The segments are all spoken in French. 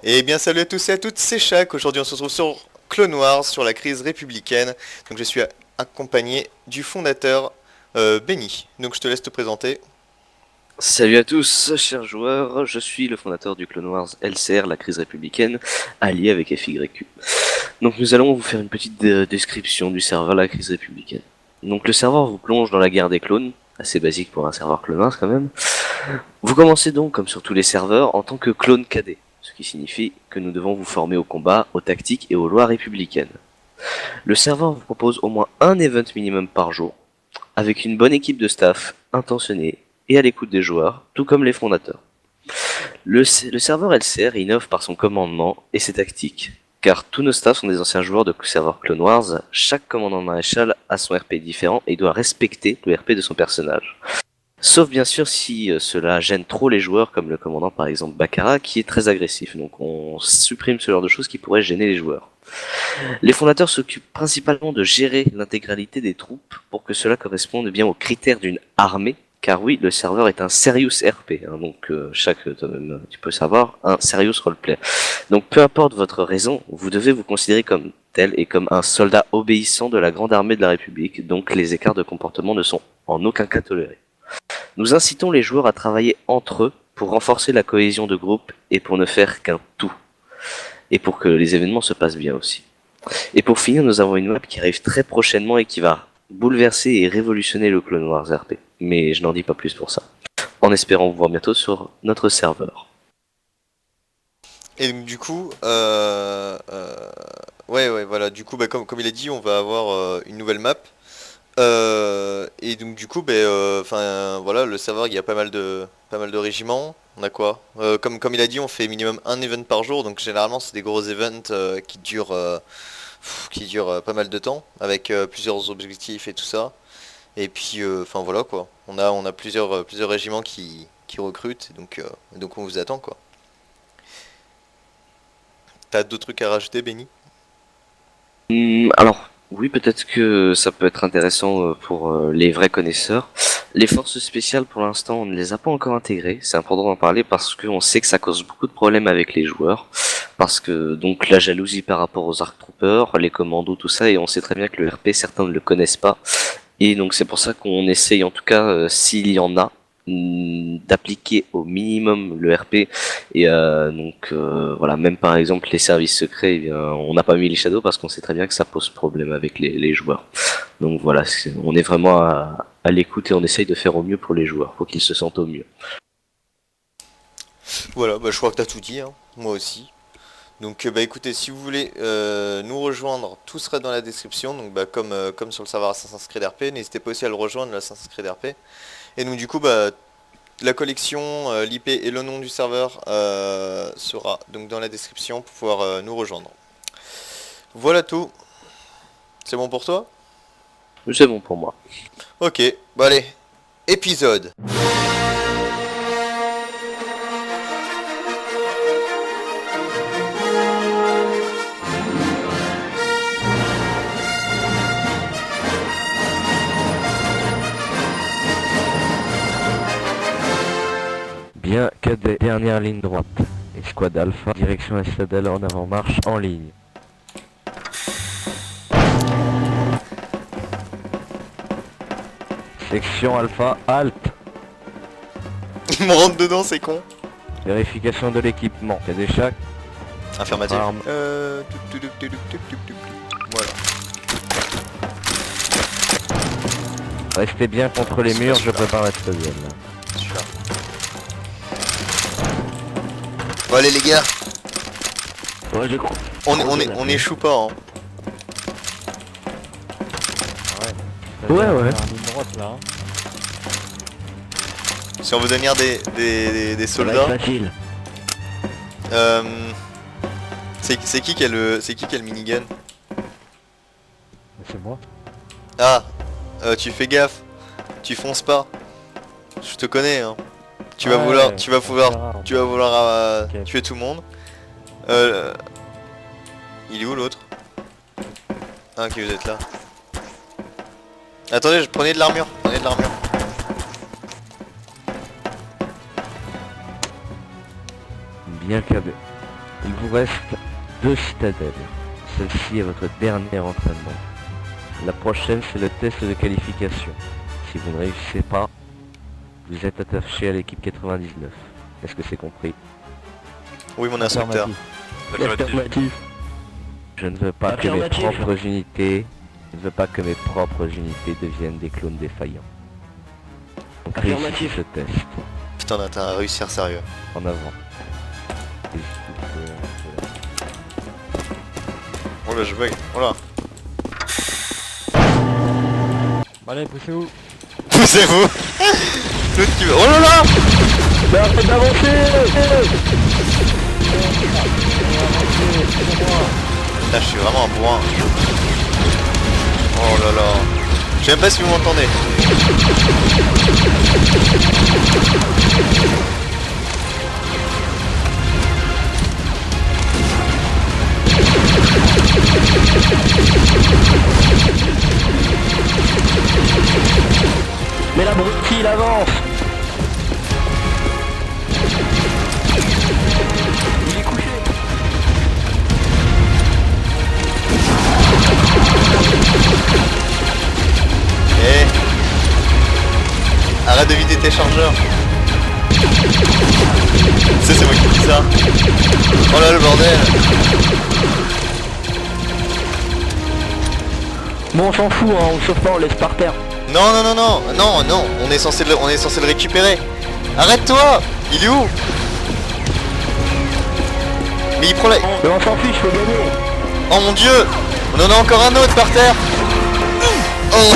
Et bien salut à tous et à toutes, c'est Shaq. Aujourd'hui on se retrouve sur Clone Wars, sur la crise républicaine. Donc je suis accompagné du fondateur Benny. Donc je te laisse te présenter. Salut à tous, chers joueurs, je suis le fondateur du Clone Wars LCR, la crise républicaine, allié avec FYQ. Donc nous allons vous faire une petite description du serveur La crise républicaine. Donc le serveur vous plonge dans la guerre des clones, assez basique pour un serveur Clone Wars quand même. Vous commencez donc, comme sur tous les serveurs, en tant que clone cadet, ce qui signifie que nous devons vous former au combat, aux tactiques et aux lois républicaines. Le serveur vous propose au moins un event minimum par jour, avec une bonne équipe de staff intentionnée et à l'écoute des joueurs, tout comme les fondateurs. Le serveur LCR innove par son commandement et ses tactiques, car tous nos staffs sont des anciens joueurs de serveur Clone Wars, chaque commandant maréchal a son RP différent et doit respecter le RP de son personnage. Sauf bien sûr si cela gêne trop les joueurs, comme le commandant par exemple Bakara, qui est très agressif, donc on supprime ce genre de choses qui pourraient gêner les joueurs. Les fondateurs s'occupent principalement de gérer l'intégralité des troupes pour que cela corresponde bien aux critères d'une armée, car oui, le serveur est un serious RP, hein, donc toi-même tu peux savoir, un serious roleplay. Donc peu importe votre raison, vous devez vous considérer comme tel et comme un soldat obéissant de la grande armée de la République, donc les écarts de comportement ne sont en aucun cas tolérés. Nous incitons les joueurs à travailler entre eux pour renforcer la cohésion de groupe et pour ne faire qu'un tout, et pour que les événements se passent bien aussi. Et pour finir, nous avons une map qui arrive très prochainement et qui va bouleverser et révolutionner le Clone Wars RP. Mais je n'en dis pas plus pour ça. En espérant vous voir bientôt sur notre serveur. Et donc du coup, ouais, voilà. Du coup, bah, comme il a dit, on va avoir une nouvelle map. Et donc du coup, enfin voilà, le serveur, il y a pas mal de régiments. On a quoi? Comme il a dit, on fait minimum un event par jour. Donc généralement, c'est des gros events qui durent pas mal de temps, avec plusieurs objectifs et tout ça. Et puis, enfin voilà quoi. On a plusieurs régiments qui recrutent, donc on vous attend quoi. T'as d'autres trucs à rajouter, Benny? Alors, oui, peut-être que ça peut être intéressant pour les vrais connaisseurs. Les forces spéciales, pour l'instant, on ne les a pas encore intégrées. C'est important d'en parler parce qu'on sait que ça cause beaucoup de problèmes avec les joueurs. Parce que, donc, la jalousie par rapport aux Arc Troopers, les commandos, tout ça, et on sait très bien que le RP, certains ne le connaissent pas. Et donc c'est pour ça qu'on essaye, en tout cas, s'il y en a, d'appliquer au minimum le RP. Et voilà, même par exemple les services secrets, eh bien, on n'a pas mis les shadows parce qu'on sait très bien que ça pose problème avec les joueurs. Donc voilà, on est vraiment à l'écoute et on essaye de faire au mieux pour les joueurs, pour qu'ils se sentent au mieux. Voilà, bah je crois que t'as tout dit, hein. Moi aussi. Donc bah écoutez, si vous voulez nous rejoindre, tout sera dans la description. Donc bah comme sur le serveur Assassin's Creed RP, n'hésitez pas aussi à le rejoindre, l'Assassin's Creed RP. Et donc du coup bah la collection, l'IP et le nom du serveur sera donc dans la description pour pouvoir nous rejoindre. Voilà tout. C'est bon pour toi? C'est bon pour moi. Ok, bah allez, épisode. Bien cadet, dernière ligne droite. Escouade Alpha, direction la citadelle en avant-marche en ligne. Section Alpha, halte. Il me rentre dedans, c'est con. Vérification de l'équipement. Cadet chaque. Affirmatif. Arme. Voilà. Restez bien contre les C'est pas murs, je celui-là. prépare la citadelle. Celui-là. Bon allez les gars, Ouais, je crois. on échoue pas hein. Ouais, ouais. Si on veut devenir des Ça va soldats, être facile. euh, c'est qui qui a le minigun? C'est moi. Ah, tu fais gaffe, tu fonces pas. Je te connais hein. Tu vas vouloir Ok. tuer tout le monde. Euh, il est où l'autre? Ah ok, vous êtes là. Attendez, prenez de l'armure, prenez de l'armure. Bien cadet. Il vous reste 2 citadelles. Celle-ci est votre dernier entraînement. La prochaine, c'est le test de qualification. Si vous ne réussissez pas, vous êtes attaché à l'équipe 99. Est-ce que c'est compris? Oui, mon instructeur. Affirmatif. Je ne veux pas que mes Affirmatif. propres unités... Je ne veux pas que mes propres unités deviennent des clones défaillants. Donc réussissez Affirmatif. ce test. Putain, on a intérêt à réussir sérieux. En avant. Et je Oh là, je bug. Oh là. Allez, poussez-vous. Poussez-vous. L'autre qui veut- Oh là là. Mais arrête d'avancer. Là, je suis vraiment un bourrin. Oh là là. Je sais même pas si vous m'entendez. Mais l'abruti, il avance. Il est couché. Eh. Arrête de vider tes chargeurs. C'est moi qui dis ça. Oh là le bordel. Bon, on s'en fout, hein, on le sauve pas, on le laisse par terre. Non non non non non non. On est censé le récupérer. Arrête-toi. Il est où? Mais il prend la... Mais on s'en fiche, faut gagner. Oh mon dieu. On en a encore un autre par terre. Oh.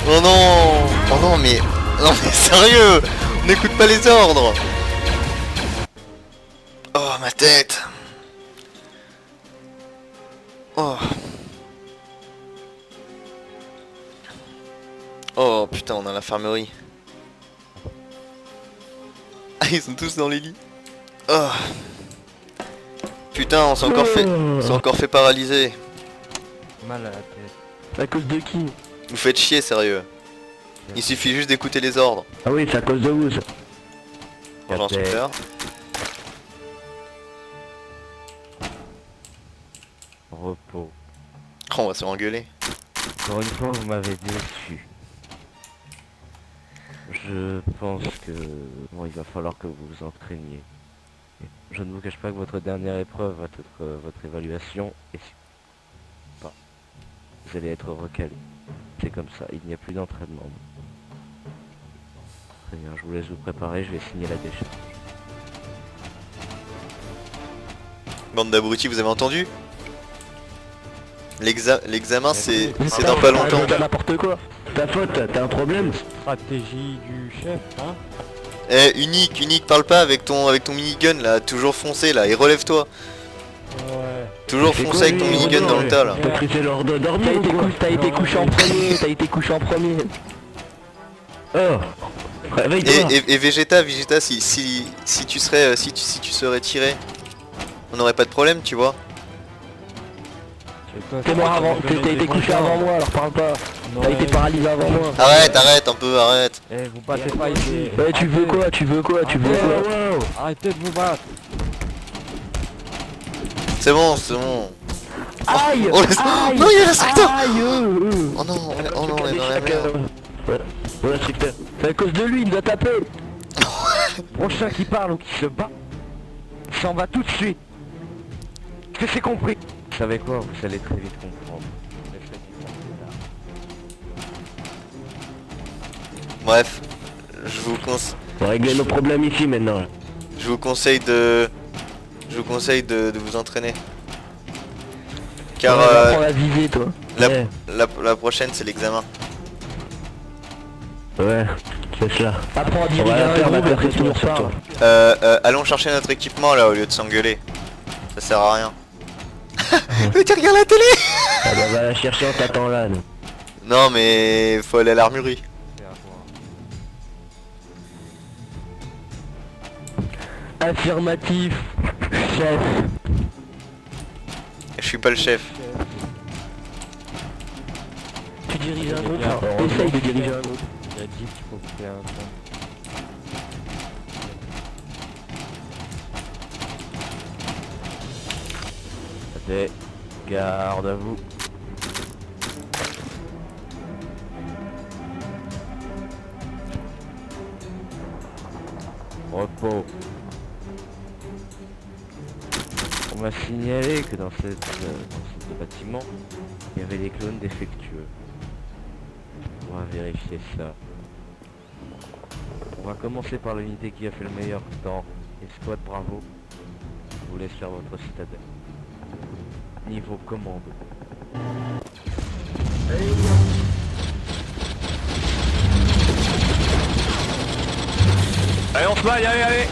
Oh non. Oh non mais... Non mais sérieux. On n'écoute pas les ordres. Oh ma tête. Oh. Oh putain, on a l'infirmerie. Ah, ils sont tous dans les lits. Oh. Putain, on s'est encore fait paralyser. Mal à la tête. À cause de qui? Vous faites chier, sérieux. Il suffit juste d'écouter les ordres. Ah oui, c'est à cause de vous. ça. Bonjour instructeur. repos. Oh, on va se faire engueuler. Encore une fois, vous m'avez déçu. Je pense que... Bon, il va falloir que vous vous entraîniez. Je ne vous cache pas que votre dernière épreuve va être votre évaluation et si... pas. Vous allez être recalé. C'est comme ça, il n'y a plus d'entraînement. Très bien, je vous laisse vous préparer, je vais signer la décharge. Bande d'abrutis, vous avez entendu? L'examen c'est dans pas longtemps. T'as n'importe quoi. Ta faute, t'as un problème. Stratégie du chef, hein. Eh, unique, parle pas avec ton minigun là, toujours foncé là, et relève-toi. Ouais. Toujours C'est foncé quoi, avec ton lui, minigun dans le tas là. T'as pris l'heure de dormir. T'as été couché en premier. T'as été couché en premier. Oh. Réveille-toi. Et Vegeta, si tu serais tiré, on n'aurait pas de problème, tu vois. T'es mort avant, t'as été couché avant moi, alors parle pas. T'as été paralysé avant moi. Arrête un peu, arrête. Eh, vous battez pas ici. Ouais, tu veux quoi? Tu veux quoi? Arrêtez de vous battre. C'est bon. Aïe! Oh, Aïe! non, il y a l'instructeur. Aïe! Oh non, on est dans la merde. Ouais, l'instructeur. C'est à cause de lui, il doit taper. Prochain qui parle ou qui se bat, s'en va tout de suite. Est-ce que c'est compris? Vous savez quoi? Vous allez très vite comprendre. Bref, On va régler nos problèmes ici maintenant. je vous conseille de vous entraîner. Car On va apprendre à viser, toi. Ouais. la prochaine c'est l'examen. Ouais, c'est ça. Apprends à On diriger va un faire groupe, la après tout, on sur parle. toi. Allons chercher notre équipement là au lieu de s'engueuler. Ça sert à rien. Mais tu regardes la télé. Ah bah, va la chercher, on t'attend là. nous. Non mais faut aller à l'armurerie. Affirmatif, chef. Je suis pas le chef. Tu diriges un bien. groupe. Essaye de diriger un groupe. Il a dit qu'il faut faire un temps. C'est garde à vous. Repos. On m'a signalé que dans ce bâtiment, il y avait des clones défectueux. On va vérifier ça. On va commencer par l'unité qui a fait le meilleur temps. Escouade Bravo. Je vous laisse faire votre citadelle. Niveau commande. Allez, on se maille, allez, allez.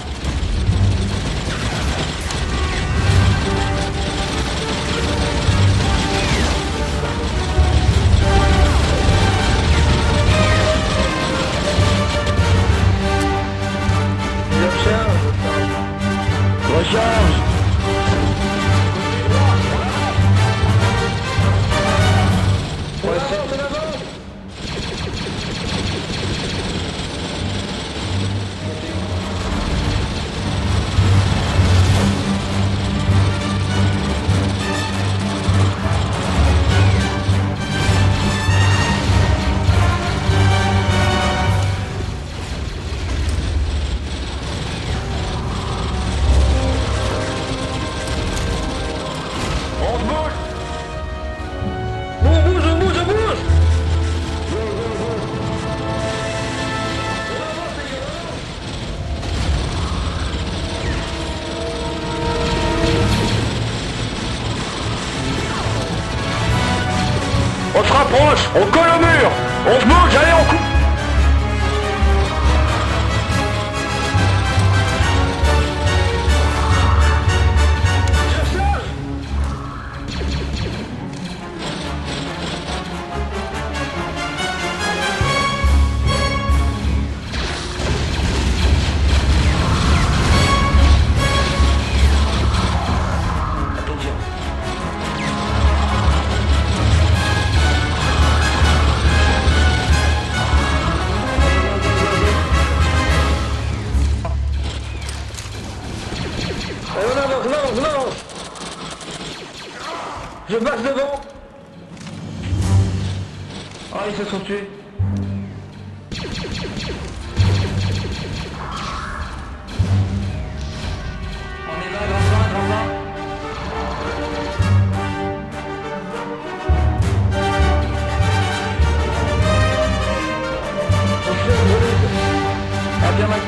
Recharge. On se rapproche, on colle au mur, on se bouge, allez, on coupe. Je passe devant. Ah, ils se sont tués. On est là, grand bas. Ah, bien, Mike.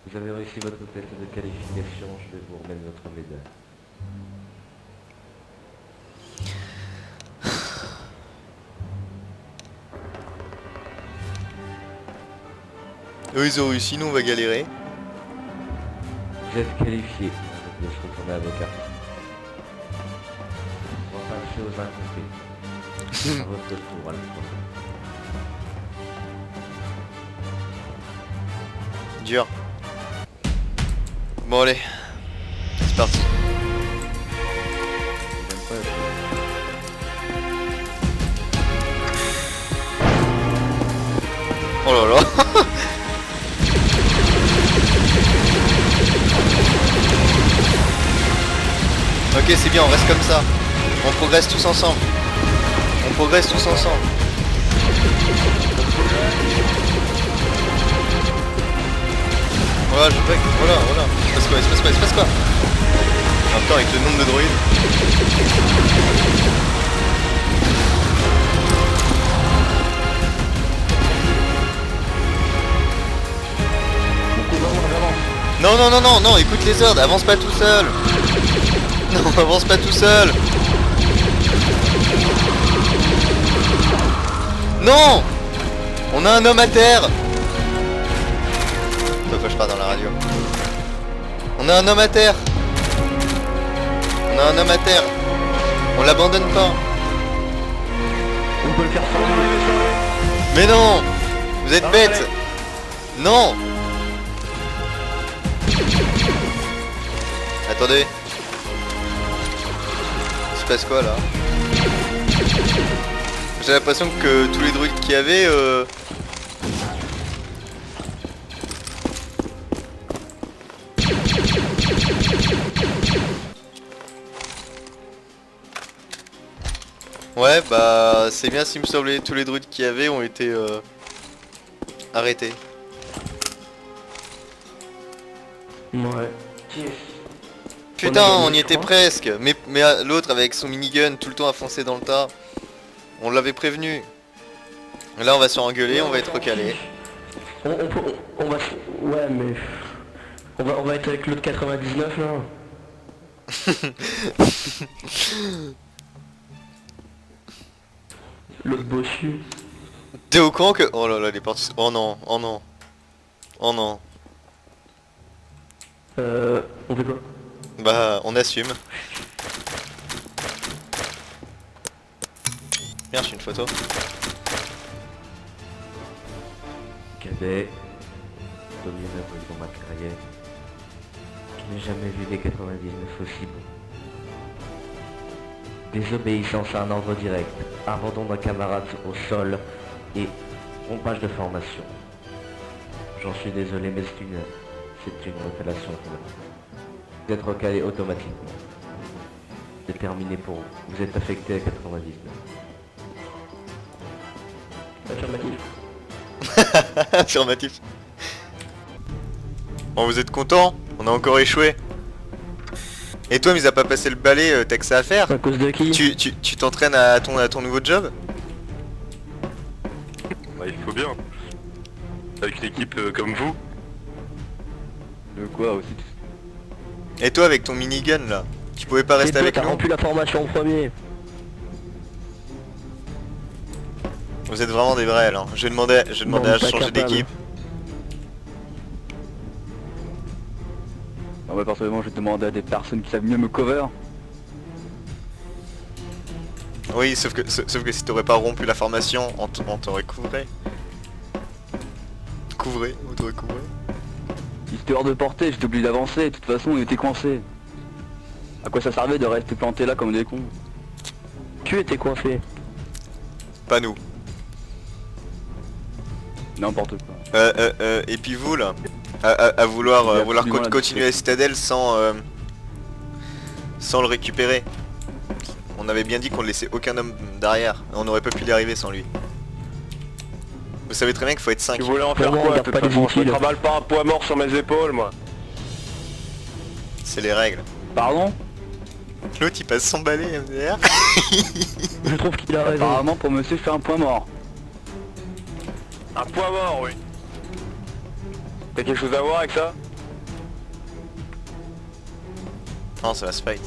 Vous avez réussi votre test de qualification, je vais vous remettre votre médaille. Eux ils ont réussi, nous on va galérer. Vous êtes qualifié. Je vais se retourner à vos cartes. On va passer aux incomptés. À votre tour, à la fois. Dur. Bon allez, c'est parti. J'aime pas la Oh là là. Ok, c'est bien, on reste comme ça. On progresse tous ensemble. On progresse tous ensemble. Voilà, je break. Voilà. Il se passe quoi En même temps, avec le nombre de droïdes. Non, écoute les ordres, avance pas tout seul. Non, avance pas tout seul. Non. On a un homme à terre. Pourquoi je pars dans la radio? On a un homme à terre. On l'abandonne pas. On peut le faire sans Mais non! Vous êtes bête! Non! Attendez. Il se passe quoi là? J'ai l'impression que tous les druides qu'il y avait ouais bah c'est bien s'il me semblait, tous les druides qu'il y avait ont été arrêtés. Ouais. Putain, On a gagné, on y je était crois. presque. Mais l'autre avec son minigun tout le temps à foncer dans le tas. On l'avait prévenu. Là on va se faire engueuler, on va être recalé. On va... Ouais, mais... On va être avec l'autre 99, là. L'autre bossu. T'es au courant que... Oh là là, les portes... Oh non, oh non. Oh non. On fait quoi? Bah, on assume. Bien, je suis une photo. Cadet, dominateur dans ma carrière. Je n'ai jamais vu des 99 aussi bons. Désobéissance à un ordre direct, abandon d'un camarade au sol et rompage de formation. J'en suis désolé mais c'est une révélation fondamentale. Vous êtes recalé automatiquement. C'est terminé pour vous. Vous êtes affecté à 99. Affirmatif. Affirmatif. Bon, vous êtes content? On a encore échoué. Et toi, mis à pas passer le balai, t'as que ça à faire? À cause de qui? Tu t'entraînes à ton nouveau job? Bah, il faut bien. Avec une équipe comme vous. De quoi aussi? Et toi, avec ton minigun là, tu pouvais pas rester avec T'as nous? rempli la formation en premier. Vous êtes vraiment des vrais là. Je vais demander à pas changer capable. d'équipe. Non, bah, personnellement, je vais demander à des personnes qui savent mieux me cover. Oui, sauf que si t'aurais pas rompu la formation, on t'aurait couvré. On t'aurait couvré. Histoire de porter, j'étais obligé d'avancer. De toute façon, on était coincés. À quoi ça servait de rester planté là comme des cons? Tu étais coincé. Pas nous. N'importe quoi. Et puis vous là, à vouloir Il y a absolument la continuer à Citadel sans le récupérer. On avait bien dit qu'on ne laissait aucun homme derrière. On n'aurait pas pu y arriver sans lui. Vous savez très bien qu'il faut être 5. Tu voulais en faire Vraiment, on quoi? De garde toute pas les façon, je me utiles. travaille pas un poids mort sur mes épaules, moi. C'est les règles. Pardon? L'autre il passe son balai MDR. Je trouve qu'il a raison. Apparemment, pour monsieur, je fais un point mort. Un poids mort, oui. T'as quelque chose à voir avec ça? Non, c'est la spite.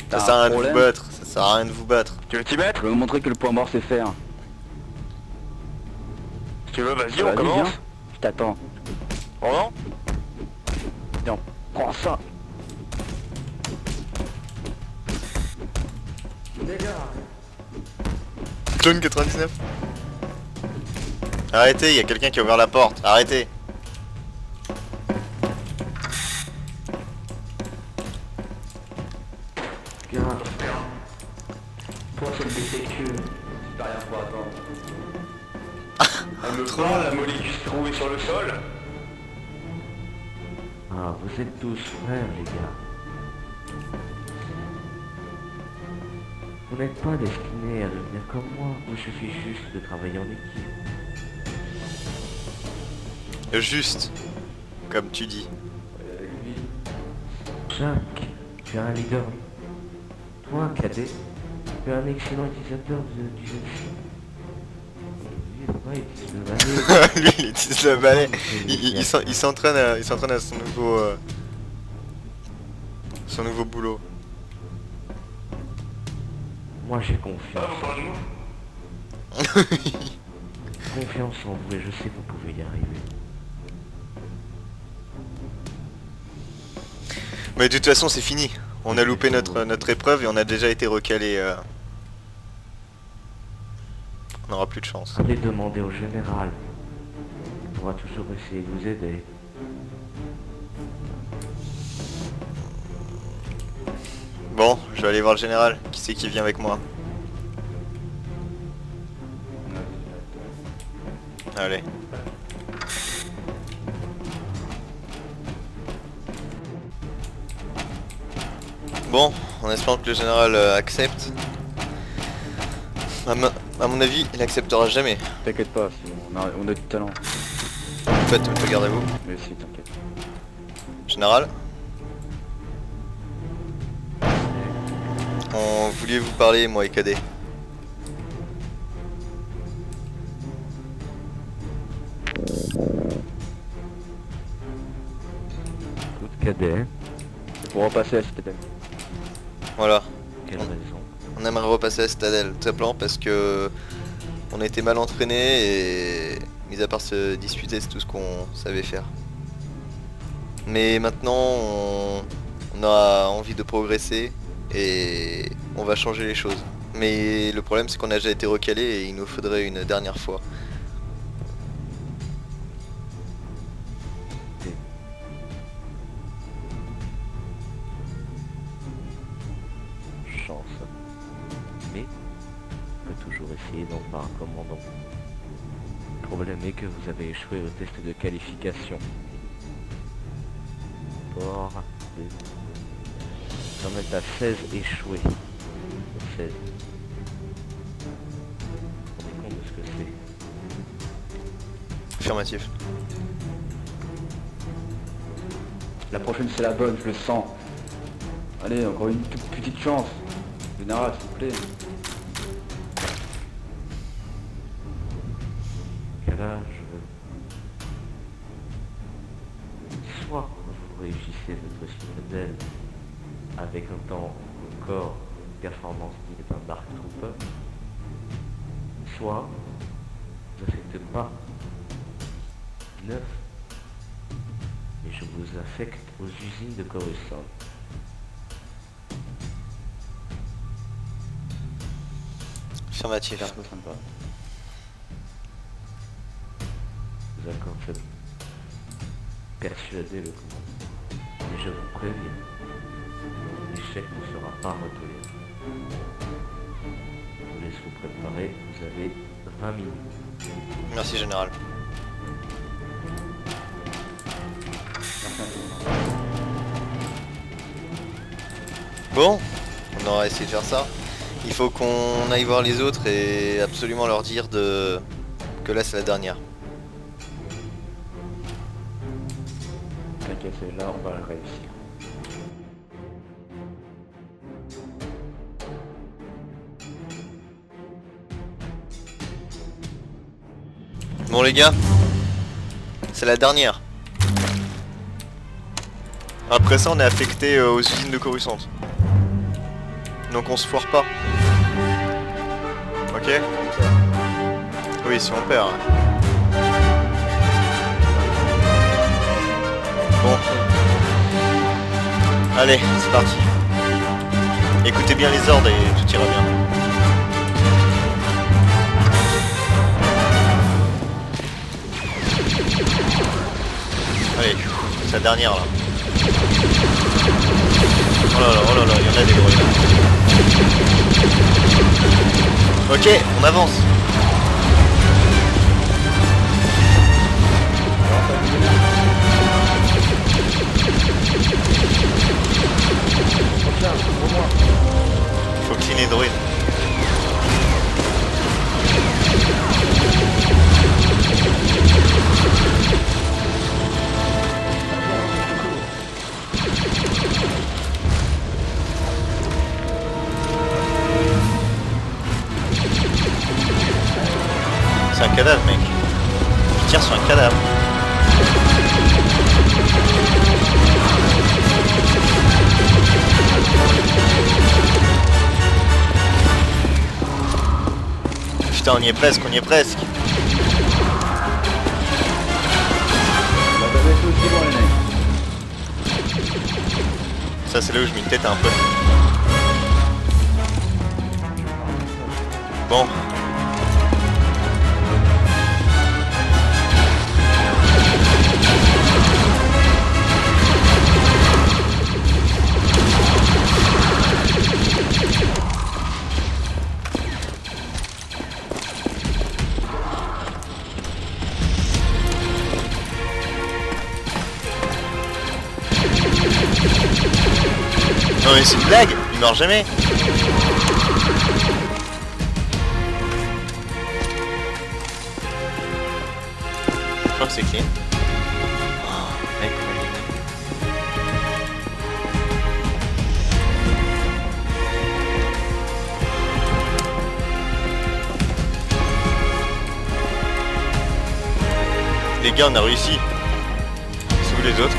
Ça T'as sert à un rien de vous problème? battre. Ça sert à rien de vous battre. Tu veux t'y mettre? Je vais vous montrer que le point mort, c'est faire. Si tu veux, vas-y, Vas-y, on commence. viens. Je t'attends. Pendant? Tiens, prends ça. John 99. Arrêtez, il y a quelqu'un qui a ouvert la porte. Arrêtez. Toi, c'est le BCQ. Elle me prend la molécule trouvée sur le sol. Ah, vous êtes tous frères, les gars. Vous n'êtes pas destinés à devenir comme moi. Il suffit juste de travailler en équipe. Juste. Comme tu dis. Jacques, tu es un leader. Toi, cadet, tu es un excellent utilisateur du jeu. Lui, il utilise le balai. Lui il utilise le balai. Il s'entraîne à son nouveau boulot. Moi, j'ai confiance. Confiance en vous et je sais que vous pouvez y arriver. Mais de toute façon c'est fini. On a loupé notre épreuve et on a déjà été recalé. On n'aura plus de chance. Allez demander au général. Il pourra toujours essayer de vous aider. Bon, je vais aller voir le général. Qui c'est qui vient avec moi? Allez. Bon, en espérant que le général accepte. À mon avis, il acceptera jamais. T'inquiète pas, on a du talent. En fait, me garde à vous. Mais si, t'inquiète. Général, on voulait vous parler, moi et Cadet. Coup de cadet. C'est pour repasser à Citadel. Voilà. Quelle raison? On aimerait repasser à Citadel, tout simplement parce que on a été mal entraînés et mis à part se disputer, c'est tout ce qu'on savait faire. Mais maintenant, on a envie de progresser et on va changer les choses. Mais le problème, c'est qu'on a déjà été recalé et il nous faudrait une dernière fois. Chance. Mais on peut toujours essayer d'en parler un commandant. Le problème est que vous avez échoué au test de qualification. Or, vous en êtes à 16 échoués. 16. Vous vous rendez compte de ce que c'est? Affirmatif. La prochaine c'est la bonne, je le sens. Allez, encore une toute petite chance. Général, s'il vous plaît. Quel âge? Soit vous réussissez votre citadelle avec un temps record de performance digne d'un Dark Trooper, soit vous n'affectez pas 9 et je vous affecte aux usines de Coruscant. Affirmatif. C'est un peu sympa. Vous accorde cette persuader le commandant. Mais je vous préviens, l'échec ne sera pas retoléré. Je vous laisse vous préparer, vous avez 20 minutes. Merci, général. Bon, on aura essayé de faire ça. Il faut qu'on aille voir les autres et absolument leur dire que là c'est la dernière. T'inquiète, là on va réussir. Bon les gars, c'est la dernière. Après ça on est affecté aux usines de Coruscant. Donc on se foire pas. Ok? Oui, si on perd. Bon. Allez, c'est parti. Écoutez bien les ordres et tout ira bien. Allez, c'est la dernière là. Oh là là, il y en a des gros là. Ok, on avance. Faut cleaner droïde. C'est un cadavre, mec. Je tire sur un cadavre. Putain, on y est presque, on y est presque. Ça c'est là où je mets une tête à un peu. Bon. Non mais c'est une blague, il meurt jamais. Je crois que c'est clean. Oh, mec, on va gagner. Les gars, on a réussi. C'est où les autres?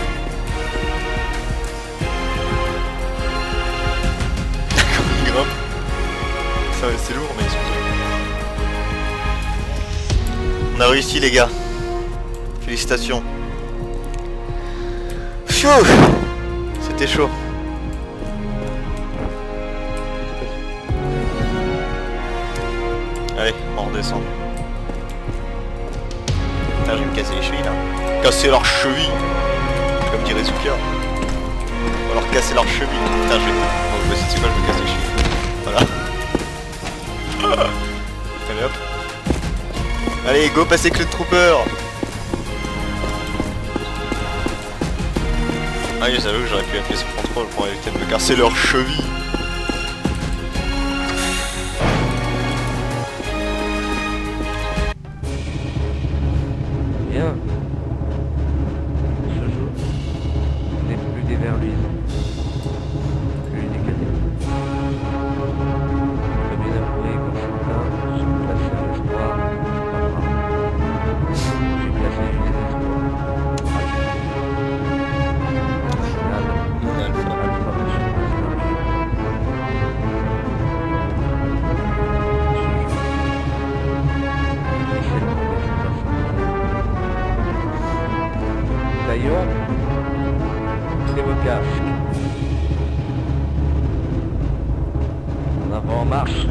C'est lourd mais excusez-moi. On a réussi les gars. Félicitations. Pfiou. C'était chaud. Allez, on redescend. Putain, je vais me casser les chevilles là. Casser leurs chevilles. Comme dirait Zucker. On va leur casser leurs chevilles. Putain, je vais... Bon, voici c'est quoi, je me casse les chevilles. Voilà. Allez hop. Allez go passer que le trooper. Ah oui j'avoue que j'aurais pu appuyer sur contrôle pour éviter de me casser leurs chevilles. Bien. Ce jeu n'est plus des verluisants. Plus des cadets. Très bien avoué, quand c'est là, j'ai placé un espoir, c'est pas grave. J'ai placé du désespoir. Au final, Alpha me suis disparu. Officiellement, mais c'est pas ça. D'ailleurs, c'est vos casques. En avant, en marche.